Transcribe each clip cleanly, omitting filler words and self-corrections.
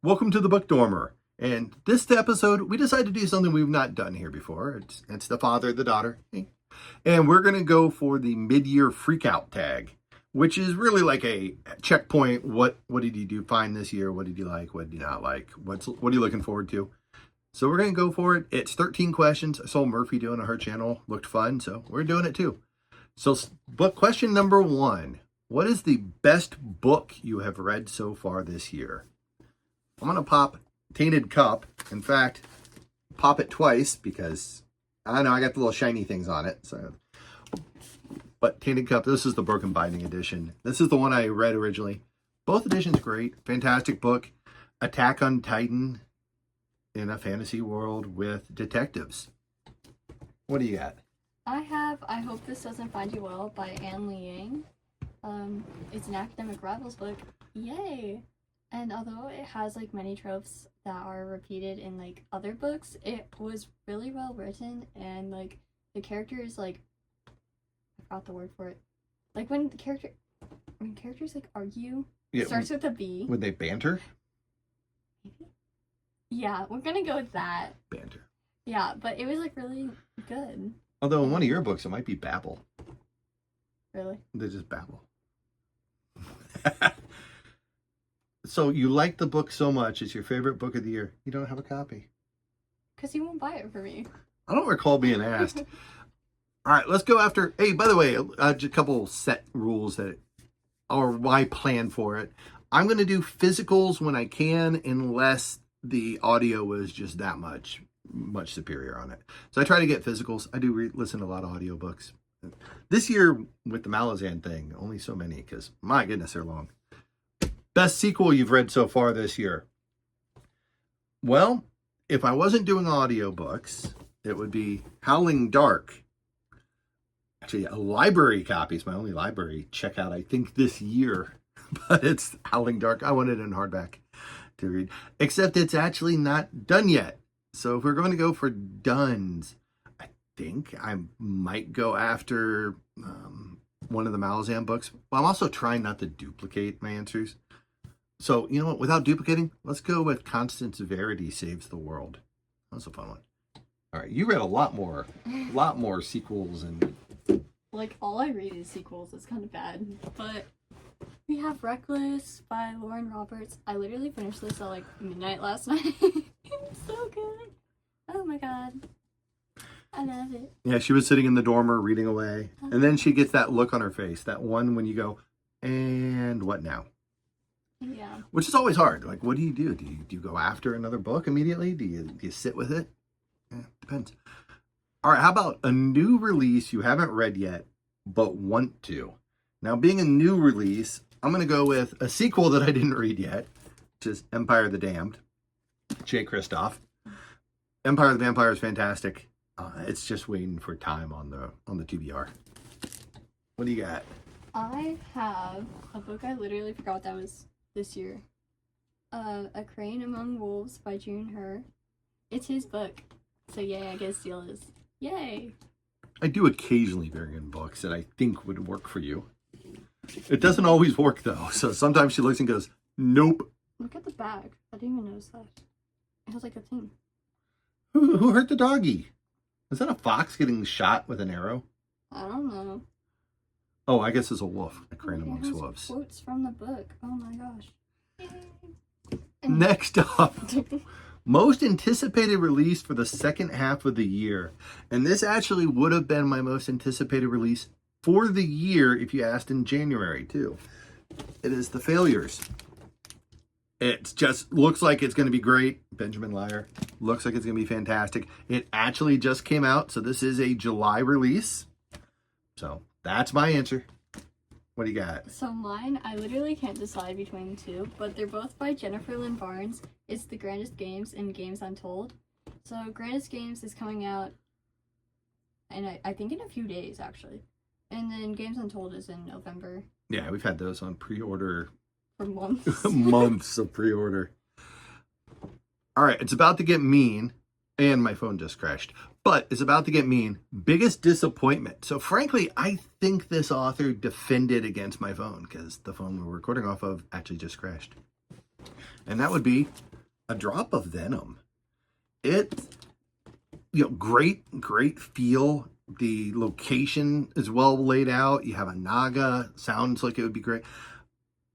Welcome to the Book Dormer. And this episode, we decided to do something we've not done here before. It's the father, the daughter. And we're going to go for the mid-year Freakout tag, which is really like a checkpoint. What did you find this year? What did you like? What did you not like? What are you looking forward to? So we're going to go for it. It's 13 questions. I saw Murphy doing on her channel. Looked fun, so we're doing it too. So book question number 1. What is the best book you have read so far this year? I'm going to pop Tainted Cup. In fact, pop it twice because I know I got the little shiny things on it. But Tainted Cup, this is the broken binding edition. This is the one I read originally. Both editions great. Fantastic book. Attack on Titan in a fantasy world with detectives. What do you got? I Hope This Doesn't Find You Well by Anne Liang. It's an academic rivals book. Yay! And although it has like many tropes that are repeated in like other books, it was really well written, and like the characters, like, I forgot the word for it. Like when characters like argue, it starts with a B. Would they banter? Maybe? Yeah, we're gonna go with that. Banter. Yeah, but it was like really good. Although in one of your books, it might be babble. Really? They just babble. So you like the book so much, it's your favorite book of the year. You don't have a copy. Because you won't buy it for me. I don't recall being asked. All right, let's go after... Hey, by the way, just a couple set rules that are my plan for it. I'm going to do physicals when I can, unless the audio is just that much superior on it. So I try to get physicals. I do listen to a lot of audiobooks. This year, with the Malazan thing, only so many, because my goodness, they're long. Best sequel you've read so far this year? Well, if I wasn't doing audiobooks, it would be Howling Dark. Actually, a library copy is my only library checkout, I think, this year. But it's Howling Dark. I want it in hardback to read. Except it's actually not done yet. So if we're going to go for dones, I think I might go after one of the Malazan books. But I'm also trying not to duplicate my answers. So, you know what? Without duplicating, let's go with Constance Verity Saves the World. That was a fun one. All right, you read a lot more sequels and... Like, all I read is sequels. It's kind of bad. But we have Reckless by Lauren Roberts. I literally finished this at, like, midnight last night. It's so good. Oh, my God. I love it. Yeah, she was sitting in the dormer reading away. And then she gets that look on her face. That one when you go, and what now? Yeah. Which is always hard. Like, what do you do? Do you go after another book immediately? Do you sit with it? Depends. All right, how about a new release you haven't read yet, but want to? Now, being a new release, I'm going to go with a sequel that I didn't read yet, which is Empire of the Damned, Jay Kristoff. Empire of the Vampire is fantastic. It's just waiting for time on the TBR. What do you got? I have a book I literally forgot that was this year. A Crane Among Wolves by June Her. It's his book. So yay, I guess Steal is. Yay! I do occasionally bring in books that I think would work for you. It doesn't always work, though. So sometimes she looks and goes, nope. Look at the bag. I didn't even notice that. It has like a thing. Who hurt the doggy? Is that a fox getting shot with an arrow? I don't know. Oh, I guess it's a wolf. A crane It amongst has wolves. quotes from the book. Oh my gosh. Yay. Next up, most anticipated release for the second half of the year. And this actually would have been my most anticipated release for the year if you asked in January, too. It is The Failures. It just looks like it's going to be great. Benjamin Lyer. Looks like it's going to be fantastic. It actually just came out, so this is a July release. So that's my answer. What do you got? So mine, I literally can't decide between two, but they're both by Jennifer Lynn Barnes. It's The Grandest Games and Games Untold. So Grandest Games is coming out, and I think in a few days, actually. And then Games Untold is in November. Yeah, we've had those on pre-order. For months. Months of pre-order. All right, it's about to get mean, and my phone just crashed. But it's about to get mean. Biggest disappointment. So frankly, I think this author defended against my phone because the phone we're recording off of actually just crashed. And that would be a drop of venom. It, great feel. The location is well laid out. You have a naga. Sounds like it would be great.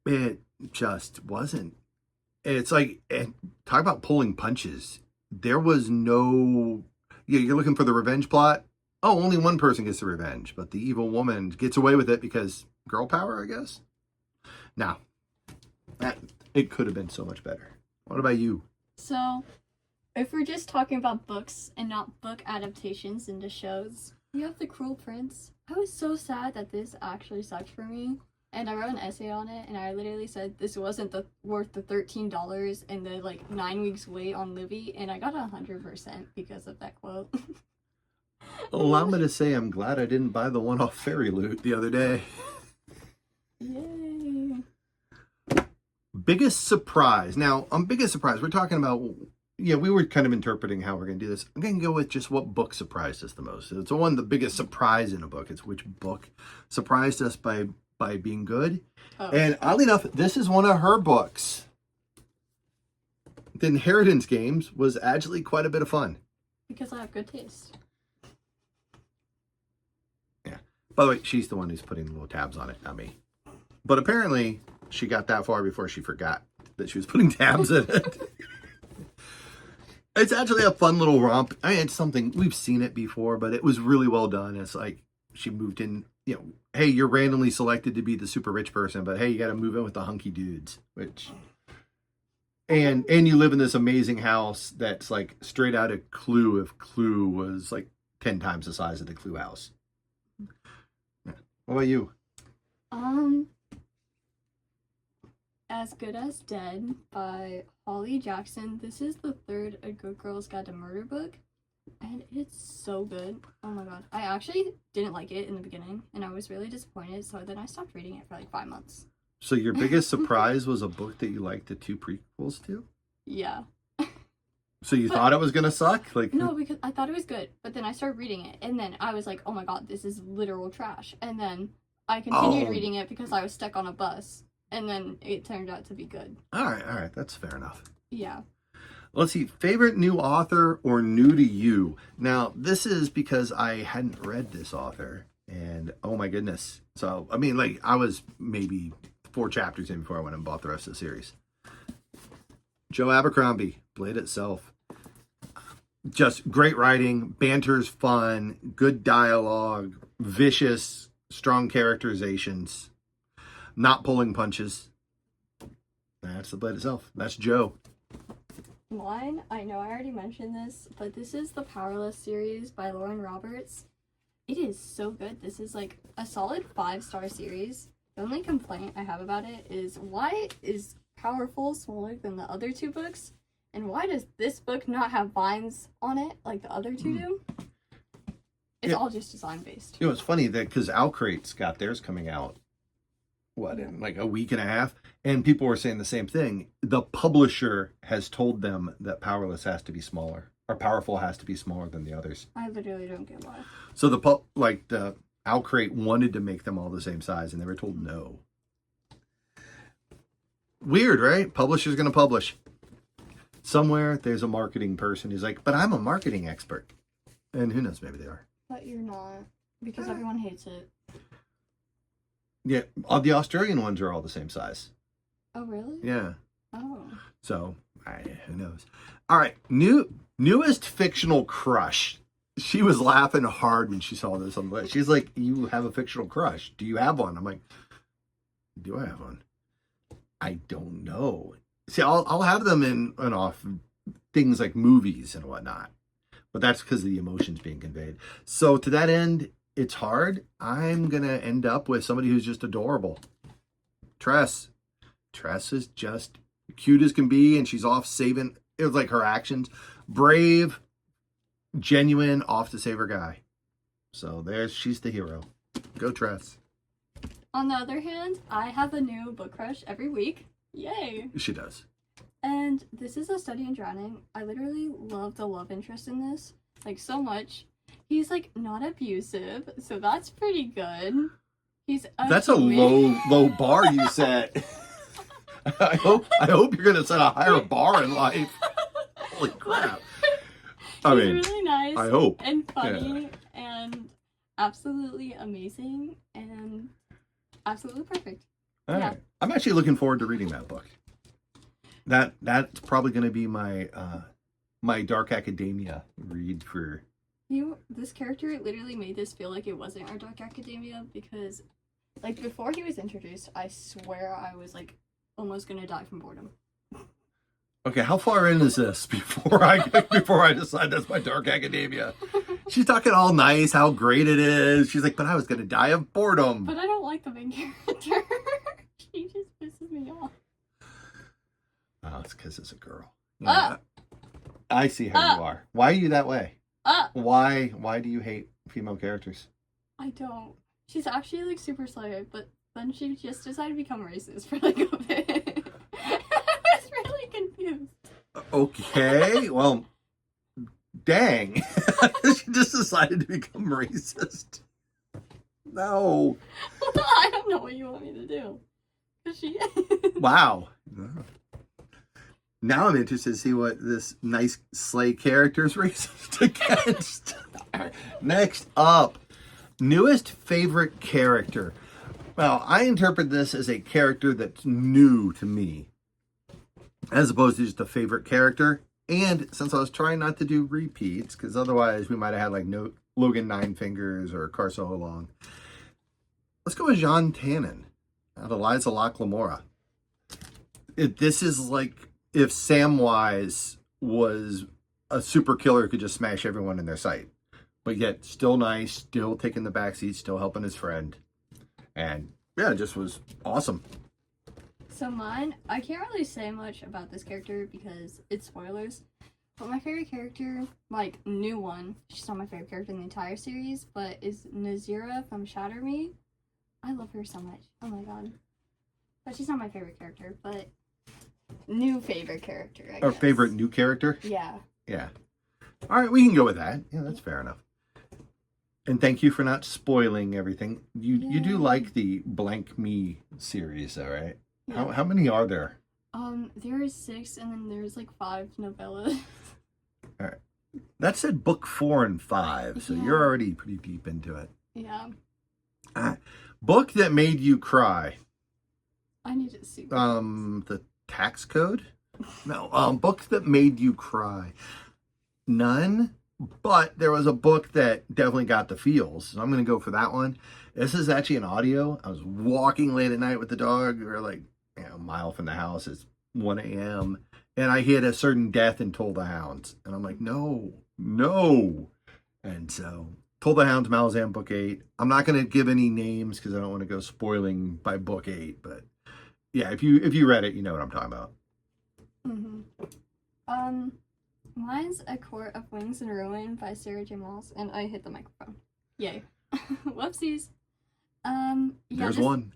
It just wasn't. It's like, talk about pulling punches. There was no, you're looking for the revenge plot. Oh, only one person gets the revenge, but the evil woman gets away with it because girl power, I guess. Now, it could have been so much better. What about you? So, if we're just talking about books and not book adaptations into shows, you have The Cruel Prince. I was so sad that this actually sucked for me. And I wrote an essay on it, and I literally said this wasn't worth the $13 and the 9 weeks wait on Libby, and I got 100% because of that quote. Allow me to say I'm glad I didn't buy the one off Fairy Loot the other day. Yay! Biggest surprise. Now, on biggest surprise, we're talking about, we were kind of interpreting how we're going to do this. I'm going to go with just what book surprised us the most. It's the biggest surprise in a book. It's which book surprised us by being good. Oh. And oddly enough, this is one of her books. The Inheritance Games was actually quite a bit of fun. Because I have good taste. Yeah. By the way, she's the one who's putting little tabs on it, not me. But apparently, she got that far before she forgot that she was putting tabs in it. It's actually a fun little romp. I mean, it's something, we've seen it before, but it was really well done. It's like, she moved in, hey, you're randomly selected to be the super rich person, but hey, you got to move in with the hunky dudes, and you live in this amazing house that's like straight out of Clue, if Clue was like 10 times the size of the Clue house. Yeah. What about you? As Good as Dead by Holly Jackson. This is the third A Good Girl's Guide to Murder book. And it's so good. Oh my god. I actually didn't like it in the beginning, and I was really disappointed, so then I stopped reading it for 5 months. So your biggest surprise was a book that you liked the 2 prequels to? Yeah. So you thought it was going to suck? No, because I thought it was good, but then I started reading it, and then I was like, oh my god, this is literal trash. And then I continued reading it because I was stuck on a bus, and then it turned out to be good. All right. That's fair enough. Yeah. Let's see, favorite new author or new to you? Now, this is because I hadn't read this author, and oh my goodness. So, I mean, I was maybe 4 chapters in before I went and bought the rest of the series. Joe Abercrombie, Blade Itself. Just great writing, banter's fun, good dialogue, vicious, strong characterizations, not pulling punches. That's the Blade Itself. That's Joe. Mine, I know I already mentioned this, but this is the Powerless series by Lauren Roberts. It is so good. This is a solid 5-star series. The only complaint I have about it is why is Powerful smaller than the other 2 books? And why does this book not have vines on it like the other 2 do? It's all just design based. It's funny that because Owlcrate's got theirs coming out, in a week and a half, and people were saying the same thing. The publisher has told them that Powerless has to be smaller, or Powerful has to be smaller than the others. I literally don't get why. So the Owlcrate wanted to make them all the same size, and they were told no. Weird, right? Publisher's going to publish. Somewhere there's a marketing person who's like, but I'm a marketing expert. And who knows, maybe they are. But you're not, because everyone hates it. Yeah, the Australian ones are all the same size. Oh, really? Yeah. Oh. So, who knows? All right, newest fictional crush. She was laughing hard when she saw this on the list. She's like, you have a fictional crush. Do you have one? I'm like, do I have one? I don't know. See, I'll have them in and off things like movies and whatnot. But that's because of the emotions being conveyed. So to that end, it's hard. I'm going to end up with somebody who's just adorable. Tress. Tress is just cute as can be, and she's off saving, it was like her actions. Brave, genuine, off to save her guy. So she's the hero. Go Tress. On the other hand, I have a new book crush every week. Yay! She does. And this is A Study in Drowning. I literally love the love interest in this. So much. He's, not abusive, so that's pretty good. He's That's a low bar you set. I hope you're gonna set a higher bar in life. Holy crap! I He's mean, really nice. I hope. And funny and absolutely amazing and absolutely perfect. All right. I'm actually looking forward to reading that book. That's probably going to be my my Dark Academia read for. This character literally made this feel like it wasn't our Dark Academia because, like, before he was introduced, I swear I was like almost gonna die from boredom. Okay, how far in is this before I decide that's my Dark Academia? She's talking all nice, how great it is. She's like, but I was gonna die of boredom. But I don't like the main character. She just pisses me off. Oh, it's because it's a girl. Yeah, I see how you are. Why are you that way? Why do you hate female characters? I don't. She's actually like super slay, but then she just decided to become racist for like a bit. I was really confused. Okay, well, dang. She just decided to become racist. No. I don't know what you want me to do. She Wow. Now I'm interested to see what this nice slay character is racist against. All right. Next up, newest favorite character. Well, I interpret this as a character that's new to me, as opposed to just a favorite character. And since I was trying not to do repeats, because otherwise we might have had like no Logan Nine Fingers or Carso Long, let's go with Jean Tannen out of Liza Locke Lamora. This is like if Samwise was a super killer who could just smash everyone in their sight, but yet still nice, still taking the backseat, still helping his friend. And yeah, it just was awesome. So mine, I can't really say much about this character because it's spoilers. But my favorite character, like new one, she's not my favorite character in the entire series, but is Nazira from Shatter Me. I love her so much. Oh my god. But she's not my favorite character, but new favorite character, I guess. Our favorite new character? Yeah. Yeah. All right, we can go with that. Yeah, that's fair enough. And thank you for not spoiling everything. You do like the Blank Me series, though, right? Yeah. How many are there? There is 6, and then there's like 5 novellas. All right. That said book 4 and 5, so you're already pretty deep into it. Yeah. Book that made you cry. I need to see. The tax code? No. Books that made you cry. None. But there was a book that definitely got the feels. So I'm going to go for that one. This is actually an audio. I was walking late at night with the dog. We were like a mile from the house. It's 1 a.m. And I hit a certain death in Toll the Hounds. And I'm like, no. And so Toll the Hounds, Malazan, book 8. I'm not going to give any names because I don't want to go spoiling by book 8. But yeah, if you read it, you know what I'm talking about. Mm-hmm. Mine's A Court of Wings and Ruin by Sarah J. Maas, and I hit the microphone. Yay. Whoopsies. There's one.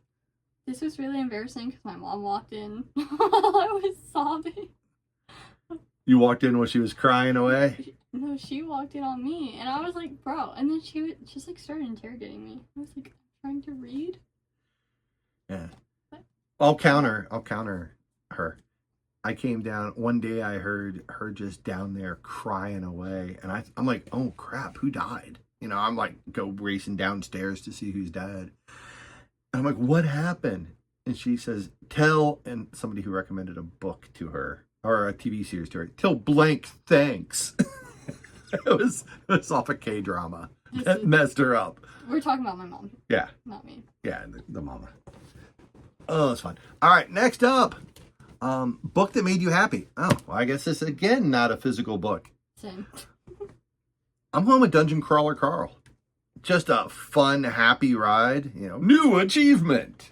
This was really embarrassing because my mom walked in while I was sobbing. You walked in while she was crying away? No, she walked in on me, and I was like, bro. And then she just like started interrogating me. I was like, I'm trying to read. Yeah. I'll counter her. I came down one day. I heard her just down there crying away, and I'm like, "Oh crap, who died?" You know, I'm like, go racing downstairs to see who's dead. And I'm like, "What happened?" And she says, "Tell," and somebody who recommended a book to her or a TV series to her. "Tell blank thanks." it was off a K-drama. That messed her up. We're talking about my mom. Yeah. Not me. Yeah, the mama. Oh, that's fun. All right, next up. Book that made you happy. Oh, well, I guess this again not a physical book. Same. I'm home with Dungeon Crawler Carl. Just a fun, happy ride. You know, new achievement.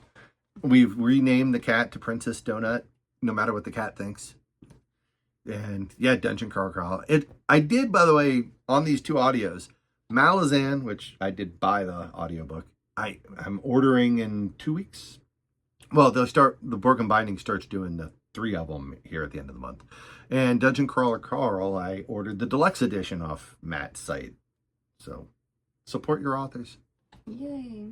We've renamed the cat to Princess Donut, no matter what the cat thinks. And yeah, Dungeon Crawler Carl. I did, by the way, on these 2 audios, Malazan, which I did buy the audiobook. I'm ordering in 2 weeks. Well, the Borgen Binding starts doing the 3 of them here at the end of the month. And Dungeon Crawler Carl, I ordered the deluxe edition off Matt's site. So, support your authors. Yay.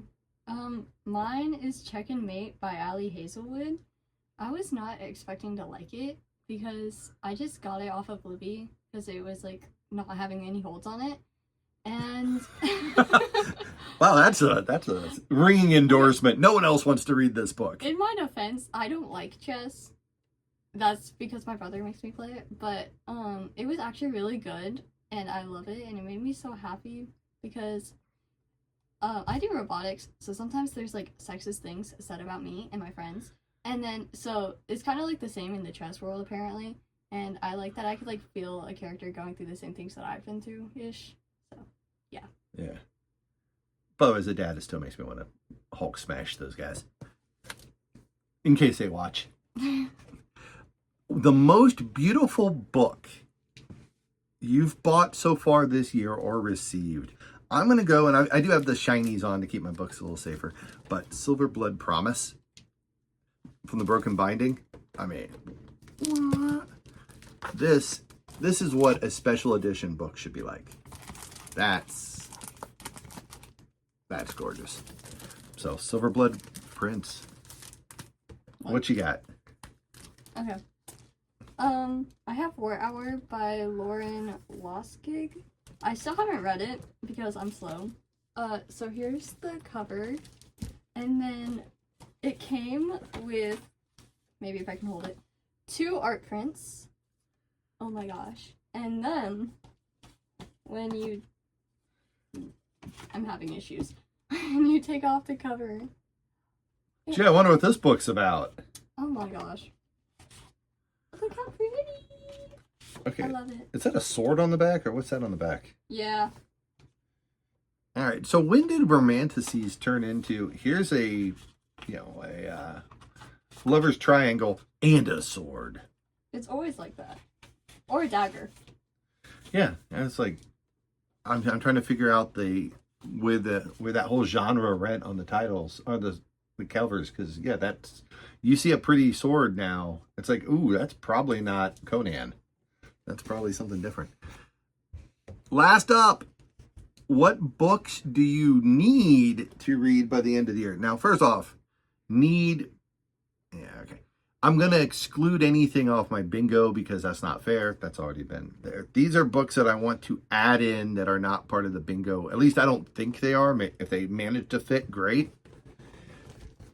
Mine is Check and Mate by Ali Hazelwood. I was not expecting to like it because I just got it off of Libby because it was like not having any holds on it. And Wow, that's a ringing endorsement. No one else wants to read this book. in my defense, I don't like chess. That's because my brother makes me play it, but it was actually really good and I love it and it made me so happy because I do robotics, so sometimes there's like sexist things said about me and my friends. And then so it's kind of like the same in the chess world apparently, and I like that I could like feel a character going through the same things that I've been through ish. So, yeah. Yeah. But as a dad, it still makes me want to Hulk smash those guys. In case they watch. The most beautiful book you've bought so far this year or received. I'm going to go, and I do have the shinies on to keep my books a little safer, but Silver Blood Promise from the Broken Binding. I mean, what? This is what a special edition book should be like. That's gorgeous. So, Silver Blood Prince. What you got? Okay. I have War Hour by Lauren Loskig. I still haven't read it because I'm slow. So here's the cover. And then it came with, maybe if I can hold it, 2 art prints. Oh my gosh. And then, when you, I'm having issues. When you take off the cover. Gee, I wonder what this book's about. Oh my gosh. Look how pretty. Okay. I love it. Is that a sword on the back, or what's that on the back? Yeah. All right. So when did Romantasies turn into, here's a lover's triangle and a sword? It's always like that. Or a dagger. Yeah. And it's like, I'm trying to figure out where that whole genre went on the titles, or the covers, because, yeah, that's, you see a pretty sword now. It's like, ooh, that's probably not Conan. That's probably something different. Last up, what books do you need to read by the end of the year? Now, first off, okay. I'm going to exclude anything off my bingo because that's not fair. That's already been there. These are books that I want to add in that are not part of the bingo. At least I don't think they are. If they manage to fit, great.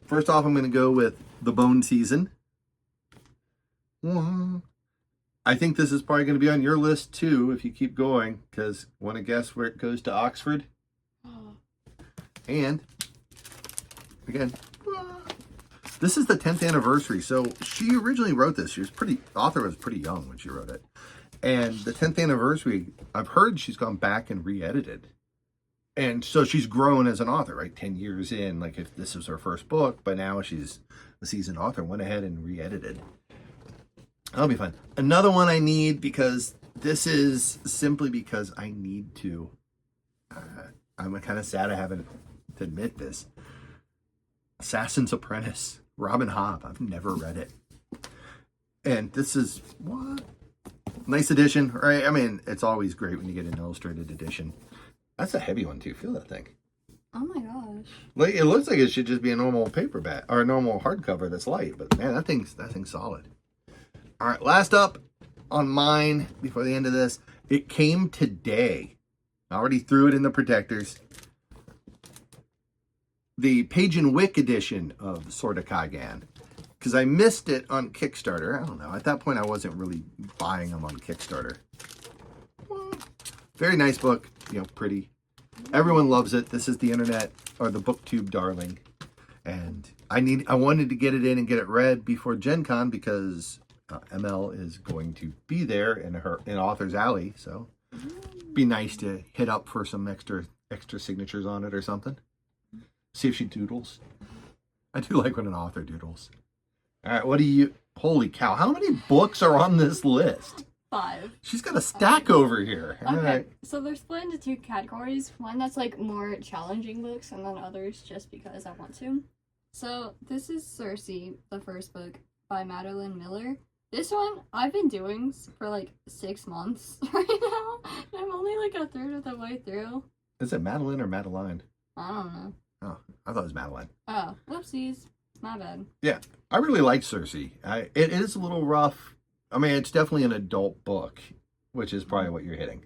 First off, I'm going to go with The Bone Season. I think this is probably going to be on your list too if you keep going, because want to guess where it goes to Oxford? And again, this is the 10th anniversary. So she originally wrote this. The author was pretty young when she wrote it. And the 10th anniversary, I've heard she's gone back and re-edited. And so she's grown as an author, right? 10 years in, like if this was her first book, but now she's a seasoned author, went ahead and re-edited. That'll be fun. Another one I need, because this is simply because I need to. I'm kind of sad I haven't to admit this. Assassin's Apprentice, Robin Hobb. I've never read it. And this is, what? Nice edition, right? I mean, it's always great when you get an illustrated edition. That's a heavy one too. Feel that thing. Oh my gosh. Like, it looks like it should just be a normal paperback or a normal hardcover that's light, but man, that thing's solid. All right, last up on mine before the end of this, it came today. I already threw it in the protectors. The Page and Wick edition of Sword of Kagan, because I missed it on Kickstarter. I don't know. At that point, I wasn't really buying them on Kickstarter. Very nice book. Pretty. Everyone loves it. This is the internet or the booktube darling, and I wanted to get it in and get it read before Gen Con because ML is going to be there in Author's Alley, so it'd be nice to hit up for some extra signatures on it or something. See if she doodles. I do like when an author doodles. All right, holy cow, how many books are on this list? 5. She's got a stack over here. Okay, Right. so they're split into 2 categories. One that's like more challenging books, and then others just because I want to. So this is Circe, the first book by Madeline Miller. This one I've been doing for like 6 months right now. I'm only like a third of the way through. Is it Madeline or Madeline? I don't know. Oh, I thought it was Madeline. Oh, whoopsies. My bad. Yeah, I really like Cersei. It is a little rough. I mean, it's definitely an adult book, which is probably what you're hitting,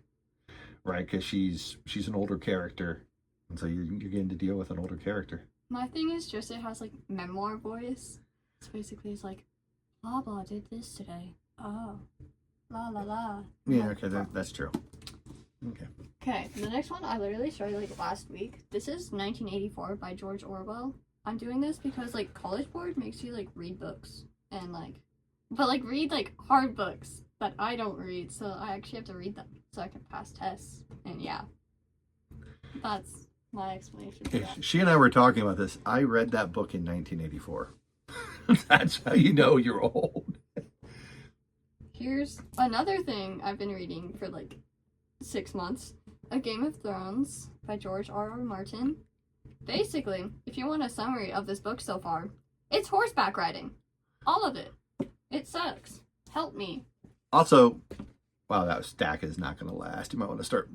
right? Because she's an older character, and so you're getting to deal with an older character. My thing is just it has like memoir voice. It's basically it's like, blah blah did this today. Oh, la la la. Yeah, okay, that's true. Okay. Okay, the next one I literally started like last week. This is 1984 by George Orwell. I'm doing this because like College Board makes you like read books and like, but like read like hard books that I don't read, so I actually have to read them so I can pass tests. And yeah, that's my explanation for that. She and I were talking about this. I read that book in 1984. That's how you know you're old. Here's another thing I've been reading for like 6 months. A Game of Thrones by George R.R. Martin. Basically, if you want a summary of this book so far, it's horseback riding. All of it. It sucks. Help me. Also, wow, that stack is not going to last. You might want to start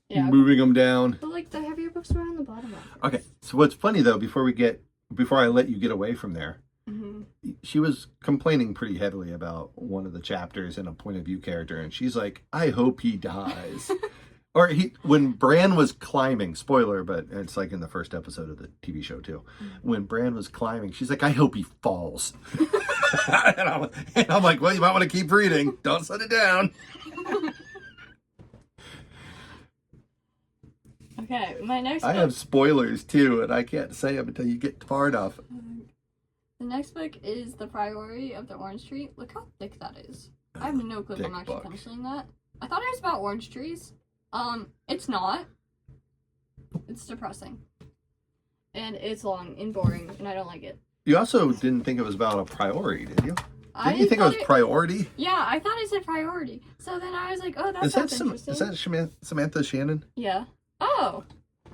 Yeah. moving them down. But like the heavier books are on the bottom of it. Okay, so what's funny though, before I let you get away from there, she was complaining pretty heavily about one of the chapters and a point of view character, and she's like, I hope he dies. Or when Bran was climbing, spoiler, but it's like in the first episode of the TV show too. When Bran was climbing, she's like, I hope he falls. and I'm like, well, you might want to keep reading. Don't set it down. Okay, my next I book. have spoilers too, and I can't say them until you get far enough. The next book is The Priority of the Orange Tree. Look how thick that is. I have no clue if I'm actually finishing that. I thought it was about orange trees. It's not. It's depressing. And it's long and boring, and I don't like it. You also didn't think it was about a priority, did you? Didn't you think it thought was priority? Yeah, I thought it said priority. So then I was like, oh, that sounds interesting. Is that Samantha Shannon? Yeah. Oh.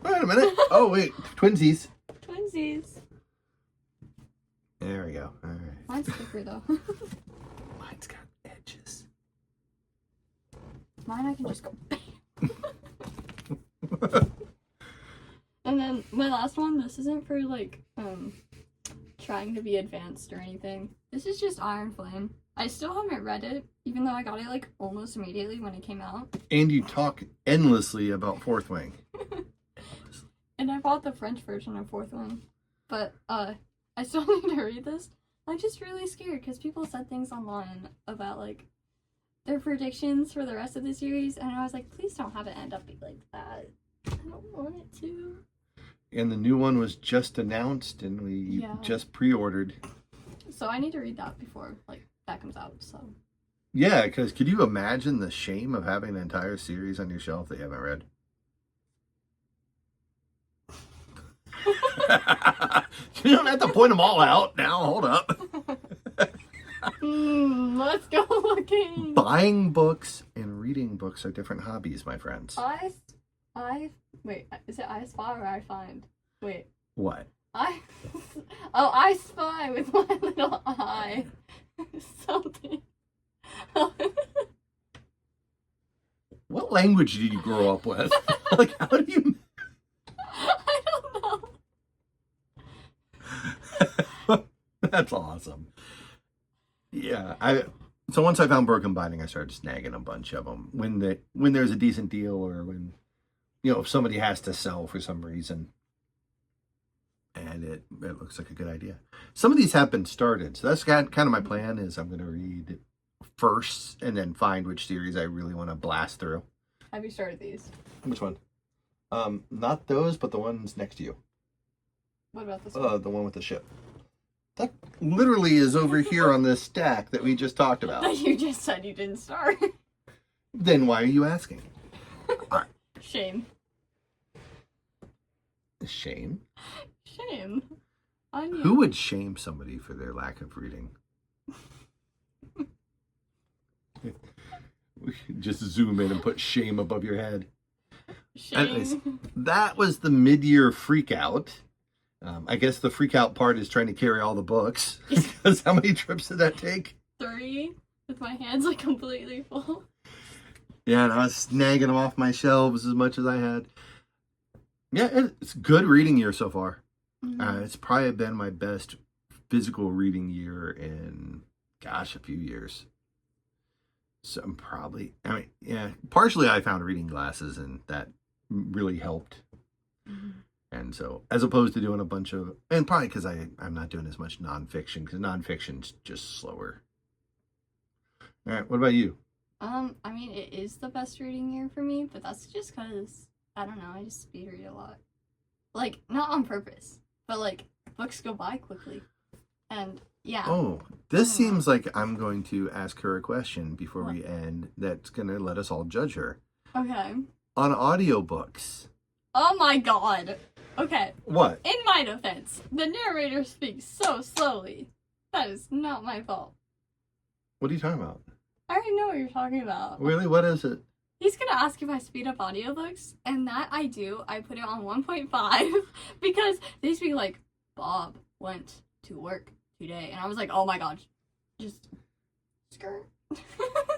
Wait a minute. Oh, wait. Twinsies. Twinsies. There we go. All right. Mine's thicker, though. Mine's got edges. Mine, I can just go bam. And then my last one, this isn't for, like, trying to be advanced or anything. This is just Iron Flame. I still haven't read it, even though I got it, like, almost immediately when it came out. And you talk endlessly about Fourth Wing. And I bought the French version of Fourth Wing. But, I still need to read this. I'm just really scared, because people said things online about, like, their predictions for the rest of the series, and I was like, please don't have it end up like that. I don't want it to. And the new one was just announced, and we just pre-ordered. So I need to read that before, like, that comes out, so. Yeah, because could you imagine the shame of having an entire series on your shelf that you haven't read? You don't have to point them all out now. Hold up. Let's go looking. Buying books and reading books are different hobbies, my friends. Wait, is it I spy or I find? Wait. What? I spy with my little eye. Something. What language did you grow up with? Like, how do you... I don't know. That's awesome. Yeah, so once I found Broken Binding, I started snagging a bunch of them when there's a decent deal, or when, if somebody has to sell for some reason, and it looks like a good idea. Some of these have been started, so that's kind of my plan. Is I'm going to read first and then find which series I really want to blast through. Have you started these? Which one? Not those, but the ones next to you. What about this one? The one with the ship. That literally is over here on this stack that we just talked about. You just said you didn't start. Then why are you asking? Right. Shame. Shame? Shame. On you. Who would shame somebody for their lack of reading? We should just zoom in and put shame above your head. Shame. Anyways, that was the mid-year Freakout. I guess the Freakout part is trying to carry all the books. Because how many trips did that take? 3, with my hands like completely full. Yeah, and I was snagging them off my shelves as much as I had. Yeah, it's a good reading year so far. Mm-hmm. It's probably been my best physical reading year in, gosh, a few years. So I'm probably, I mean, yeah, partially I found reading glasses and that really helped. And so, as opposed to doing a bunch of, and probably because I'm not doing as much nonfiction, because nonfiction's just slower. All right, what about you? I mean, it is the best reading year for me, but that's just because, I don't know, I just speed read a lot. Like, not on purpose, but like, books go by quickly. And yeah. Oh, this seems like I'm going to ask her a question before What? we end that's going to let us all judge her. Okay. On audiobooks. Oh my god. Okay. What? In my defense, the narrator speaks so slowly. That is not my fault. What are you talking about? I already know what you're talking about. Really? What is it? He's gonna ask if I speed up audiobooks, and that I do. I put it on 1.5 because they speak like, Bob went to work today. And I was like, oh my god. Just skirt.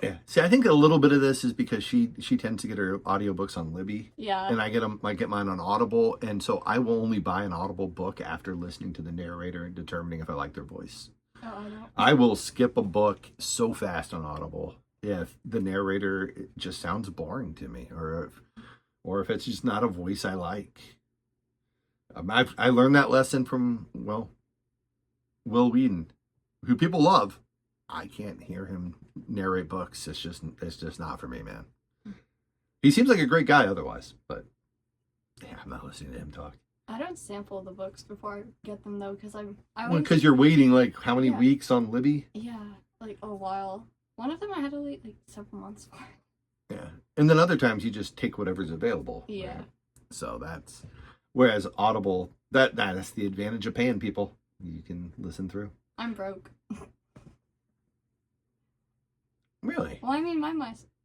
Yeah. See, I think a little bit of this is because she tends to get her audiobooks on Libby. Yeah. And I get mine on Audible, and so I will only buy an Audible book after listening to the narrator and determining if I like their voice. Oh, I don't. I will skip a book so fast on Audible if the narrator just sounds boring to me, or if it's just not a voice I like. I learned that lesson from Will Wheaton, who people love. I can't hear him narrate books. It's just not for me, man. He seems like a great guy otherwise, but yeah, I'm not listening to him talk. I don't sample the books before I get them though, because Because you're waiting like how many Yeah. weeks on Libby? Yeah, like a while. One of them I had to wait like several months for. Yeah, and then other times you just take whatever's available. Yeah. Right? So whereas Audible, that's the advantage of paying people. You can listen through. I'm broke. Really? Well, I mean,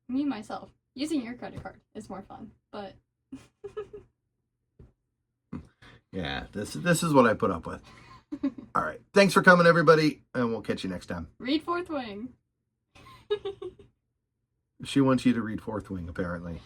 me myself using your credit card is more fun, but Yeah, this is what I put up with. All right, thanks for coming, everybody, and we'll catch you next time. read Fourth Wing. She wants you to read Fourth Wing, apparently.